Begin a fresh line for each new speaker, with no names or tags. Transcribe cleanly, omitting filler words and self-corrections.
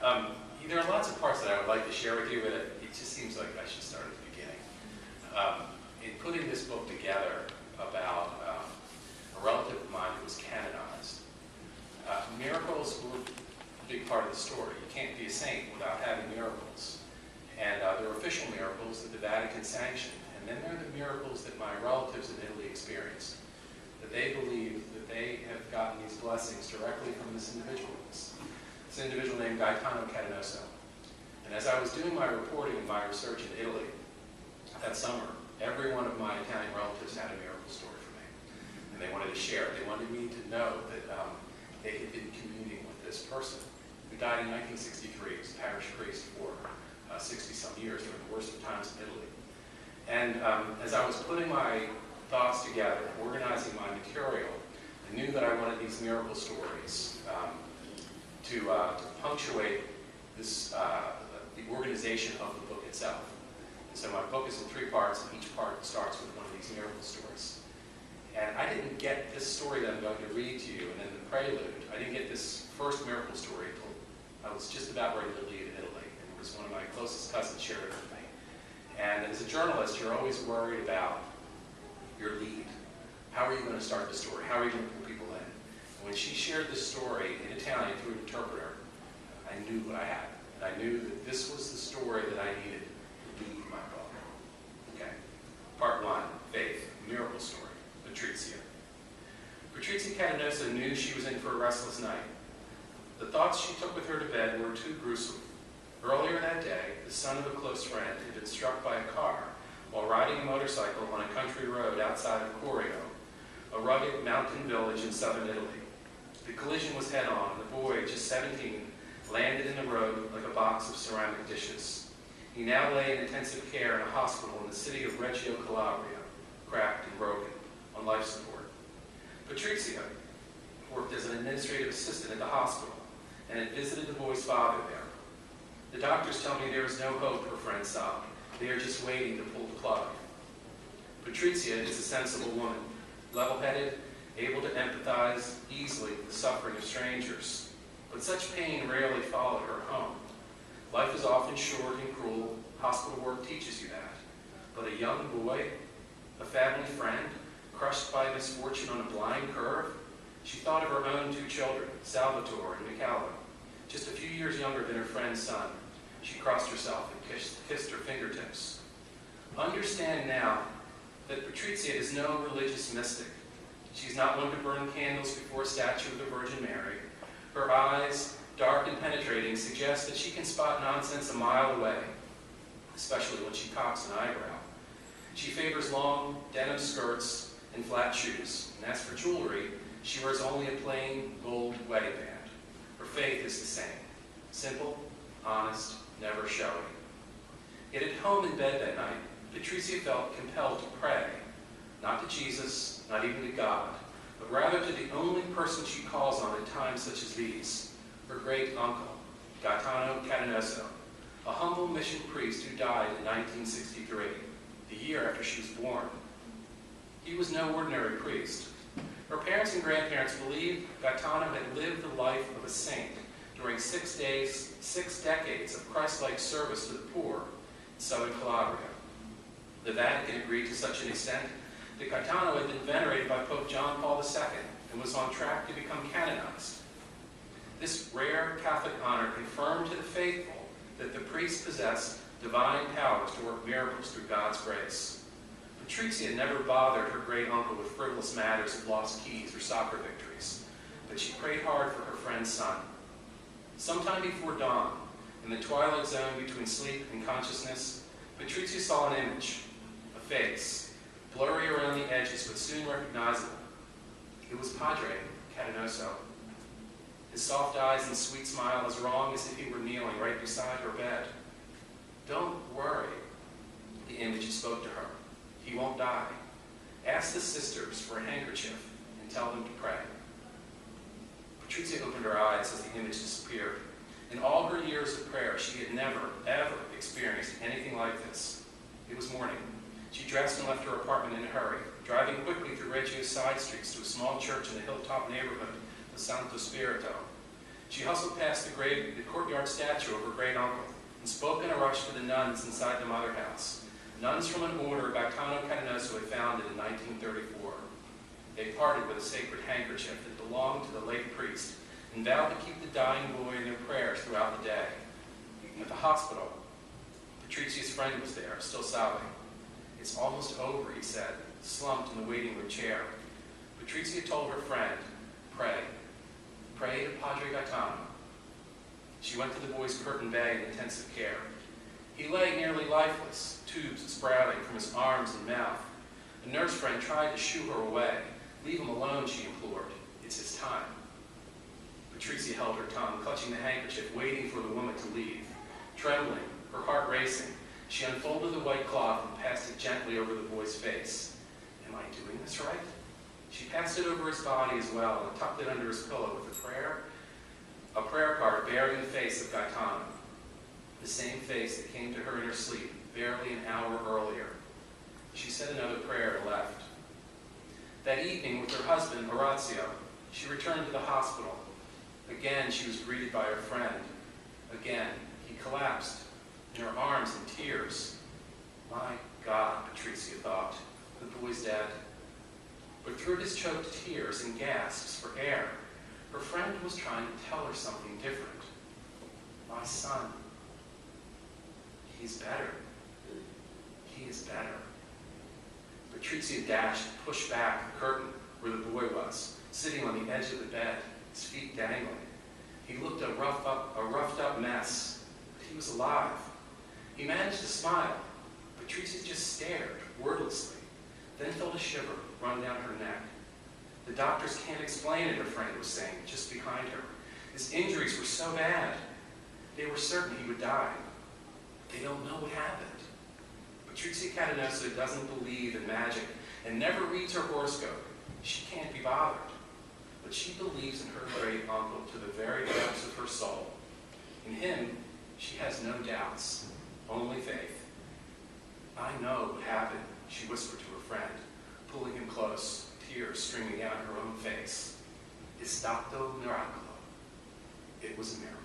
There are lots of parts that I would like to share with you, but it just seems like I should start at the beginning. In putting this book together about a relative of mine who was canonized, miracles were a big part of the story. You can't be a saint without having miracles. And there are official miracles that the Vatican sanctioned, and then there are the miracles that my relatives in Italy experienced, that they believe that they have gotten these blessings directly from this individual named Justin Catanoso. And as I was doing my reporting and my research in Italy that summer, every one of my Italian relatives had a miracle story for me. And they wanted to share it. They wanted me to know that they had been communing with this person who died in 1963 as a parish priest for 60-some years during the worst of times in Italy. And as I was putting my thoughts together, organizing my material, I knew that I wanted these miracle stories to punctuate this, the organization of the book itself. And so my book is in 3 parts, and each part starts with one of these miracle stories. And I didn't get this story that I'm going to read to you, and then the prelude. I didn't get this first miracle story until I was just about ready to leave Italy. And it was one of my closest cousins shared it with me. And as a journalist, you're always worried about your lead. How are you going to start the story? How are you going to pull people in? And when she shared this story in Italian through an interpreter, I knew what I had. And I knew that this was the story that I needed to lead my book. Okay. Part 1, Faith, Miracle Story, Patrizia. Patrizia Catanoso knew she was in for a restless night. The thoughts she took with her to bed were too gruesome. Earlier that day, the son of a close friend had been struck by a car while riding a motorcycle on a country road outside of Corio, a rugged mountain village in southern Italy. The collision was head-on, and the boy, just 17, landed in the road like a box of ceramic dishes. He now lay in intensive care in a hospital in the city of Reggio Calabria, cracked and broken, on life support. Patrizia worked as an administrative assistant at the hospital and had visited the boy's father there. The doctors tell me there is no hope, her friend sobbed. They are just waiting to pull the plug. Patrizia is a sensible woman, level-headed, able to empathize easily with the suffering of strangers. But such pain rarely followed her home. Life is often short and cruel. Hospital work teaches you that. But a young boy, a family friend, crushed by misfortune on a blind curve, she thought of her own 2 children, Salvatore and Nicolo, just a few years younger than her friend's son. She crossed herself and kissed her fingertips. Understand now that Patrizia is no religious mystic. She's not one to burn candles before a statue of the Virgin Mary. Her eyes, dark and penetrating, suggest that she can spot nonsense a mile away, especially when she cocks an eyebrow. She favors long denim skirts and flat shoes, and as for jewelry, she wears only a plain gold wedding band. Her faith is the same, simple, honest, never showy. Yet at home in bed that night, Patrizia felt compelled to pray, not to Jesus, not even to God, but rather to the only person she calls on in times such as these, her great uncle, Gaetano Catanoso, a humble mission priest who died in 1963, the year after she was born. He was no ordinary priest. Her parents and grandparents believed Gaetano had lived the life of a saint during 6 decades of Christ-like service to the poor in southern Calabria. The Vatican agreed to such an extent that Gaetano had been venerated by Pope John Paul II and was on track to become canonized. This rare Catholic honor confirmed to the faithful that the priest possessed divine powers to work miracles through God's grace. Patrizia never bothered her great uncle with frivolous matters of lost keys or soccer victories, but she prayed hard for her friend's son. Sometime before dawn, in the twilight zone between sleep and consciousness, Patrizia saw an image, a face, blurry around the edges but soon recognizable. It was Padre Catanoso. His soft eyes and sweet smile as wrong as if he were kneeling right beside her bed. "Don't worry," the image spoke to her. "He won't die. Ask the sisters for a handkerchief and tell them to pray." Patrizia opened her eyes as the image disappeared. In all her years of prayer, she had never, ever experienced anything like this. It was morning. She dressed and left her apartment in a hurry, driving quickly through Reggio's side streets to a small church in the hilltop neighborhood of Santo Spirito. She hustled past the courtyard statue of her great-uncle and spoke in a rush to the nuns inside the mother house, nuns from an order Justin Catanoso had founded in 1934. They parted with a sacred handkerchief that belonged to the late priest and vowed to keep the dying boy in their prayers throughout the day. At the hospital, Patrizio's friend was there, still sobbing. "It's almost over," he said, slumped in the waiting room chair. Patrizio told her friend, "Pray. Pray to Padre Gaetano." She went to the boy's curtained bed in intensive care. He lay nearly lifeless, tubes sprouting from his arms and mouth. A nurse friend tried to shoo her away. "Leave him alone," she implored. "It's his time." Patrizio held her tongue, clutching the handkerchief, waiting for the woman to leave. Trembling, her heart racing, she unfolded the white cloth and passed it gently over the boy's face. "Am I doing this right?" She passed it over his body as well and tucked it under his pillow with a prayer card bearing the face of Gaetano, the same face that came to her in her sleep barely an hour earlier. She said another prayer and left. That evening, with her husband, Orazio, she returned to the hospital. Again, she was greeted by her friend. Again, he collapsed, in her arms in tears. "My God," Patrizio thought, "the boy's dead." But through his choked tears and gasps for air, her friend was trying to tell her something different. "My son, he's better. He is better." Patrizio dashed, pushed back the curtain where the boy was, sitting on the edge of the bed, his feet dangling. He looked a roughed up mess, but he was alive. He managed to smile. Patrizio just stared, wordlessly, then felt a shiver run down her neck. "The doctors can't explain it," her friend was saying, just behind her. "His injuries were so bad. They were certain he would die. They don't know what happened." Patrizio Catanoso doesn't believe in magic and never reads her horoscope. She can't be bothered. But she believes in her great uncle to the very depths of her soul. In him, she has no doubts, only faith. "I know what happened," she whispered to her friend, pulling him close, tears streaming down her own face. "È stato miracolo." It was a miracle.